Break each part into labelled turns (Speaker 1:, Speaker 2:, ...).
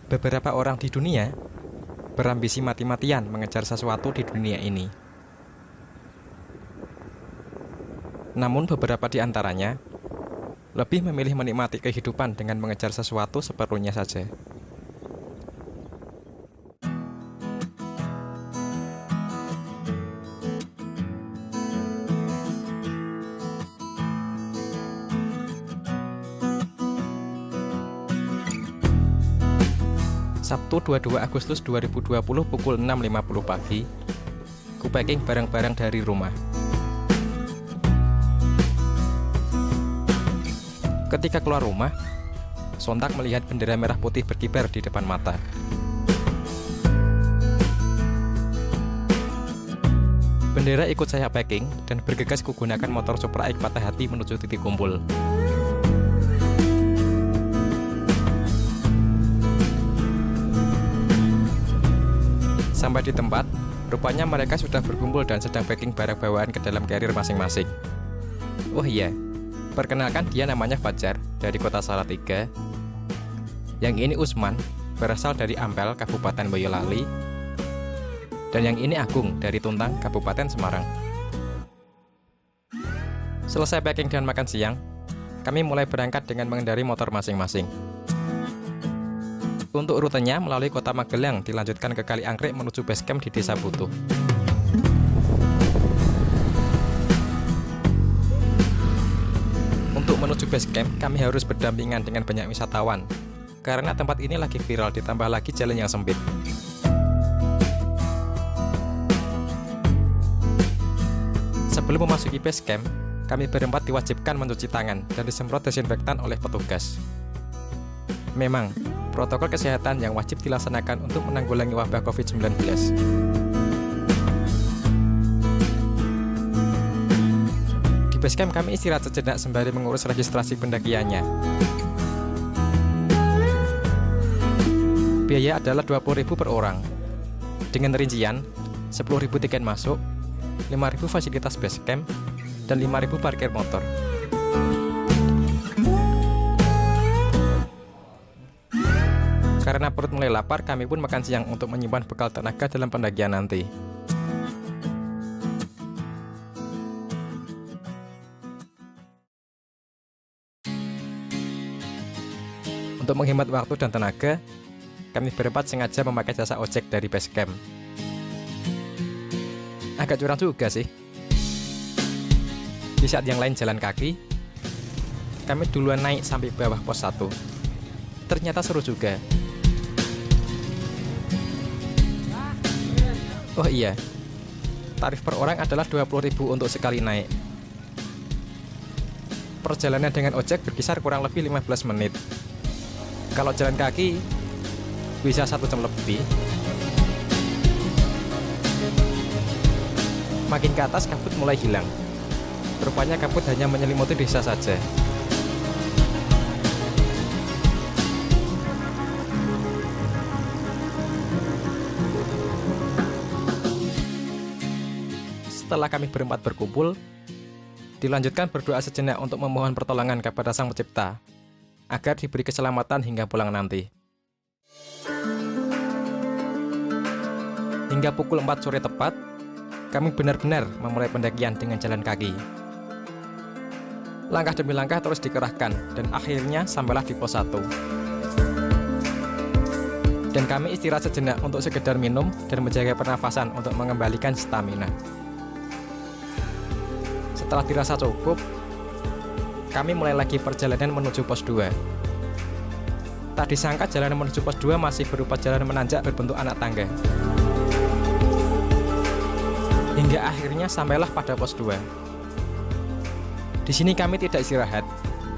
Speaker 1: Beberapa orang di dunia berambisi mati-matian mengejar sesuatu di dunia ini. Namun beberapa di antaranya lebih memilih menikmati kehidupan dengan mengejar sesuatu seperlunya saja. Sabtu 22 Agustus 2020 pukul 6.50 pagi, ku packing barang-barang dari rumah. Ketika keluar rumah, sontak melihat bendera merah putih berkibar di depan mata. Bendera ikut saya packing dan bergegas kugunakan motor Supra X patah hati menuju titik kumpul. Sampai di tempat, rupanya mereka sudah berkumpul dan sedang packing barang bawaan ke dalam carrier masing-masing. Oh iya, perkenalkan dia namanya Fajar dari kota Salatiga. Yang ini Usman, berasal dari Ampel, Kabupaten Boyolali. Dan yang ini Agung dari Tuntang, Kabupaten Semarang. Selesai packing dan makan siang, kami mulai berangkat dengan mengendari motor masing-masing. Untuk rutenya melalui kota Magelang dilanjutkan ke Kali Anggrek menuju base camp di Desa Butuh. Untuk menuju base camp, kami harus berdampingan dengan banyak wisatawan karena tempat ini lagi viral, ditambah lagi jalan yang sempit. Sebelum memasuki base camp, kami berempat diwajibkan mencuci tangan dan disemprot desinfektan oleh petugas. Memang, protokol kesehatan yang wajib dilaksanakan untuk menanggulangi wabah COVID-19. Di base camp kami istirahat sejenak sembari mengurus registrasi pendakiannya. Biaya adalah 20.000 per orang, dengan rincian 10.000 tiket masuk, 5.000 fasilitas base camp, dan 5.000 parkir motor. Karena perut mulai lapar, kami pun makan siang untuk menyimpan bekal tenaga dalam pendakian nanti. Untuk menghemat waktu dan tenaga, kami berempat sengaja memakai jasa ojek dari base camp. Agak curang juga sih. Di saat yang lain jalan kaki, kami duluan naik sampai bawah pos 1. Ternyata seru juga. Oh iya, tarif per orang adalah 20.000 untuk sekali naik. Perjalanan dengan ojek berkisar kurang lebih 15 menit. Kalau jalan kaki, bisa 1 jam lebih. Makin ke atas kabut mulai hilang. Rupanya kabut hanya menyelimuti desa saja. Setelah kami berempat berkumpul, dilanjutkan berdoa sejenak untuk memohon pertolongan kepada Sang Pencipta agar diberi keselamatan hingga pulang nanti. Hingga pukul 4 sore tepat, kami benar-benar memulai pendakian dengan jalan kaki. Langkah demi langkah terus dikerahkan dan akhirnya sampailah di pos 1. Dan kami istirahat sejenak untuk sekedar minum dan menjaga pernafasan untuk mengembalikan stamina. Setelah dirasa cukup, kami mulai lagi perjalanan menuju pos 2. Tak disangka jalan menuju pos 2 masih berupa jalan menanjak berbentuk anak tangga. Hingga akhirnya sampailah pada pos 2. Di sini kami tidak istirahat,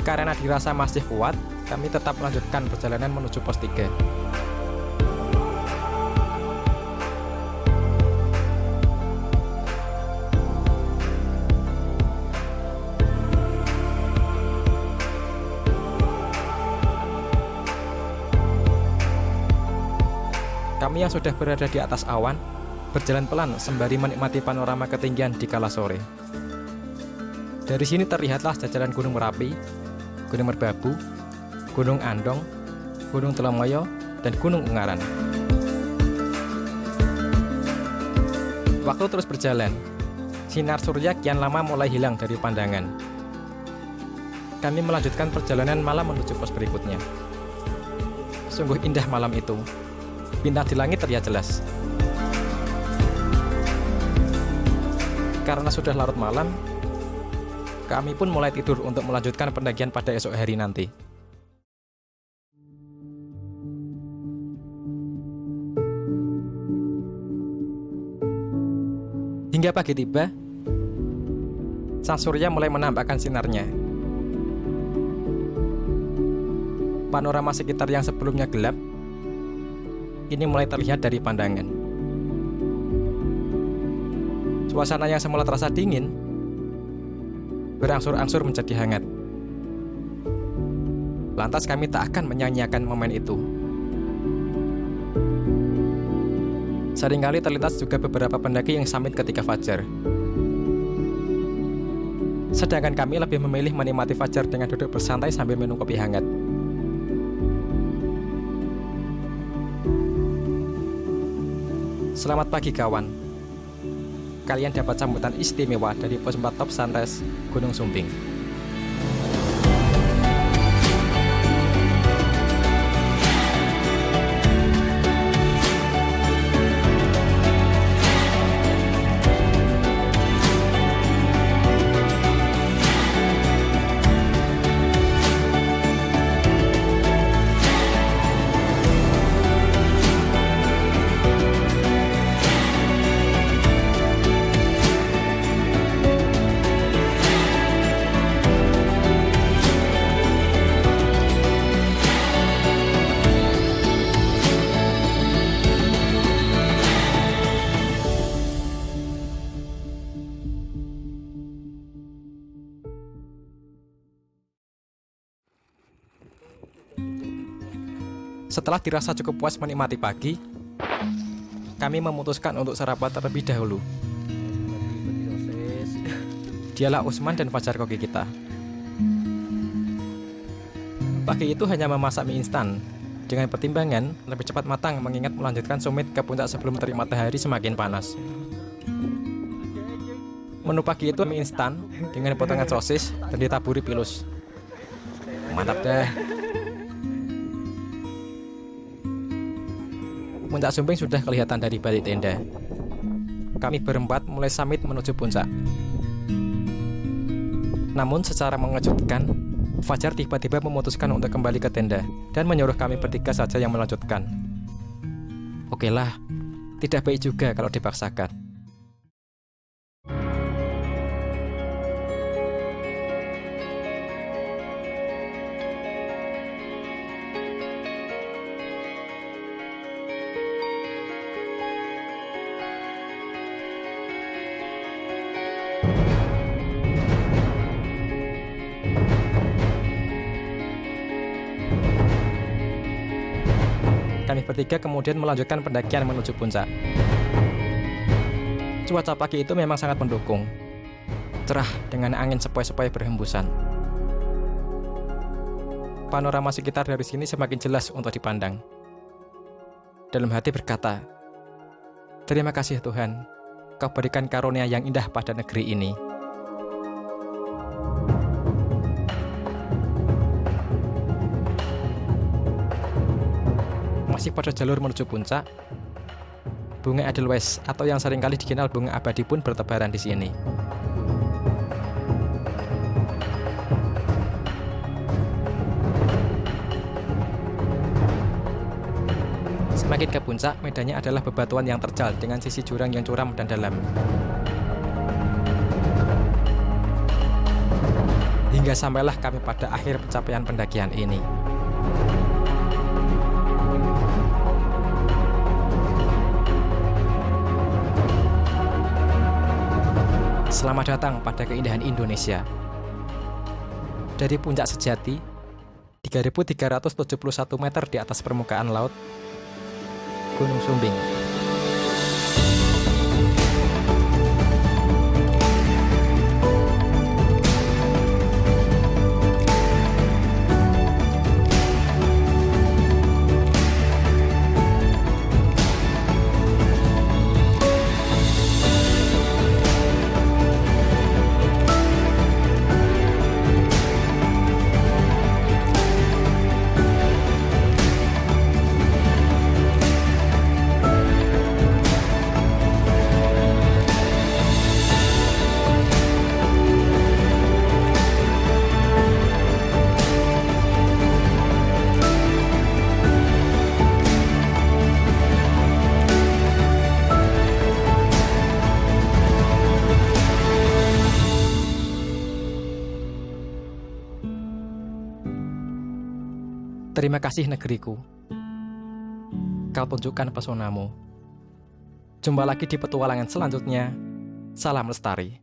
Speaker 1: karena dirasa masih kuat, kami tetap melanjutkan perjalanan menuju pos 3. Kami yang sudah berada di atas awan, berjalan pelan sembari menikmati panorama ketinggian di kala sore. Dari sini terlihatlah jajaran Gunung Merapi, Gunung Merbabu, Gunung Andong, Gunung Telomoyo, dan Gunung Ungaran. Waktu terus berjalan. Sinar surya kian lama mulai hilang dari pandangan. Kami melanjutkan perjalanan malam menuju pos berikutnya. Sungguh indah malam itu. Bintang di langit terlihat jelas. Karena sudah larut malam, kami pun mulai tidur untuk melanjutkan pendakian pada esok hari nanti. Hingga pagi tiba, sang surya mulai menampakkan sinarnya. Panorama sekitar yang sebelumnya gelap, ini mulai terlihat dari pandangan. Suasana yang semula terasa dingin, berangsur-angsur menjadi hangat. Lantas kami tak akan menyanyiakan momen itu. Seringkali terlintas juga beberapa pendaki yang samit ketika fajar. Sedangkan kami lebih memilih menikmati fajar dengan duduk bersantai sambil minum kopi hangat. Selamat pagi kawan. Kalian dapat sambutan istimewa dari pos 4 Top Santes Gunung Sumbing. Setelah dirasa cukup puas menikmati pagi, kami memutuskan untuk sarapan terlebih dahulu. Dialah Usman dan Fajar koki kita. Pagi itu hanya memasak mie instan, dengan pertimbangan lebih cepat matang mengingat melanjutkan summit ke puncak sebelum terik matahari semakin panas. Menu pagi itu mie instan dengan potongan sosis dan ditaburi pilus. Mantap deh. Puncak Sumbing sudah kelihatan dari balik tenda. Kami berempat mulai summit menuju puncak. Namun secara mengejutkan, Fajar tiba-tiba memutuskan untuk kembali ke tenda dan menyuruh kami bertiga saja yang melanjutkan. Okelah, tidak baik juga kalau dipaksakan. Kami bertiga kemudian melanjutkan pendakian menuju puncak. Cuaca pagi itu memang sangat mendukung. Cerah dengan angin sepoi-sepoi berhembusan. Panorama sekitar dari sini semakin jelas untuk dipandang. Dalam hati berkata, "Terima kasih Tuhan, Kau berikan karunia yang indah pada negeri ini." Masih pada jalur menuju puncak, bunga Edelweiss atau yang seringkali dikenal bunga abadi pun bertebaran di sini. Semakin ke puncak, medannya adalah bebatuan yang terjal dengan sisi jurang yang curam dan dalam. Hingga sampailah kami pada akhir pencapaian pendakian ini. Selamat datang pada keindahan Indonesia. Dari puncak sejati, 3.371 meter di atas permukaan laut, Gunung Sumbing. Terima kasih negeriku. Kau tunjukkan pesonamu. Jumpa lagi di petualangan selanjutnya. Salam lestari.